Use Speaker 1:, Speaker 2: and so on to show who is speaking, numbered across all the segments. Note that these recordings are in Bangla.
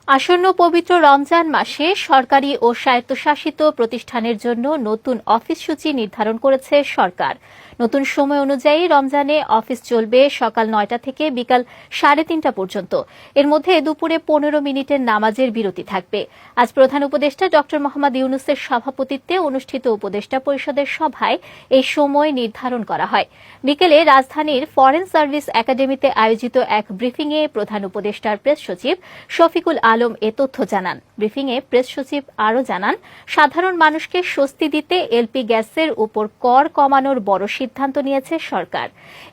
Speaker 1: আসন্ন পবিত্র রমজান মাসে সরকারি ও স্বায়ত্তশাসিত প্রতিষ্ঠানের জন্য নতুন অফিস সূচি নির্ধারণ করেছে সরকার। নতুন সময় অনুযায়ী রমজানে অফিস চলবে সকাল ৯টা থেকে বিকাল ৩:৩০ পর্যন্ত। এর মধ্যে দুপুরে ১৫ মিনিটের নামাজের বিরতি থাকবে। আজ প্রধান উপদেষ্টা ড মোহাম্মদ ইউনূসের সভাপতিত্বে অনুষ্ঠিত উপদেষ্টা পরিষদের সভায় এই সময় নির্ধারণ করা হয়। বিকেলে রাজধানীর ফরেন সার্ভিস একাডেমিতে আয়োজিত এক ব্রিফিংয়ে প্রধান উপদেষ্টার প্রেস সচিব শফিকুল আলম এ তথ্য জানান। ব্রিফিংয়ে প্রেস সচিব আরও জানান, সাধারণ মানুষকে স্বস্তি দিতে এলপি গ্যাসের উপর কর কমানোর বড় সিদ্ধান্ত নিয়েছে সরকার।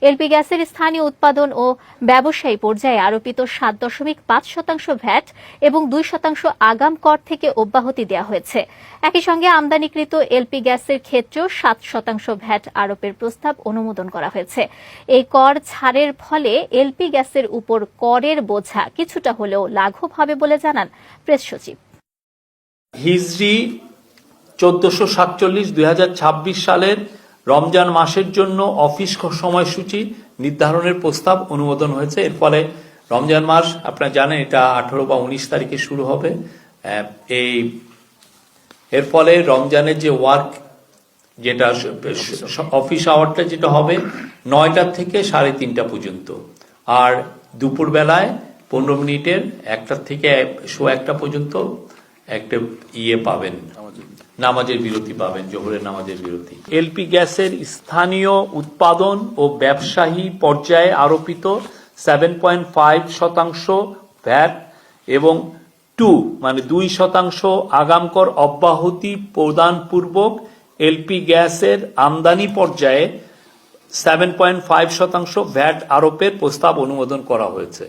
Speaker 1: এলপি গ্যাসের স্থানীয় উৎপাদন ও ব্যবসায়ী পর্যায়ে আরোপিত ৭.৫% ভ্যাট এবং ২% আগাম কর থেকে অব্যাহতি দেওয়া হয়েছে। একই সঙ্গে আমদানিকৃত এলপি গ্যাসের ক্ষেত্রেও ৭% ভ্যাট আরোপের প্রস্তাব অনুমোদন করা হয়েছে। এই কর ছাড়ের ফলে এলপি গ্যাসের উপর করের বোঝা কিছুটা হলেও লাঘব হবে বলে জানান প্রেস সচিব।
Speaker 2: হিজরি ১৪৪৭-২০২৬ সালের রমজান মাসের জন্য অফিস সময়সূচি নির্ধারণের প্রস্তাব অনুমোদন হয়েছে। এর ফলে রমজান মাস আপনারা জানেন এটা ১৮ বা ১৯ তারিখে শুরু হবে। এর ফলে রমজানের যে ওয়ার্ক যেটা অফিস আওয়ারটা যেটা হবে ৯টা থেকে ৩:৩০ পর্যন্ত, আর দুপুর বেলায় ১৫ মিনিটের ১টা থেকে ১:১০ পর্যন্ত একটা পাবেন, নামাজের বিরতি পাবেন, জোহরের নামাজের বিরতি। এলপি গ্যাসের স্থানীয় উৎপাদন ও ব্যবসায়ী পর্যায়ে আরোপিত 7.5% ভ্যাট এবং 2% আগাম কর অব্যাহতি প্রদানপূর্বক এলপি গ্যাসের আমদানি পর্যায়ে 7.5% ভ্যাট আরোপের প্রস্তাব অনুমোদন করা হয়েছে।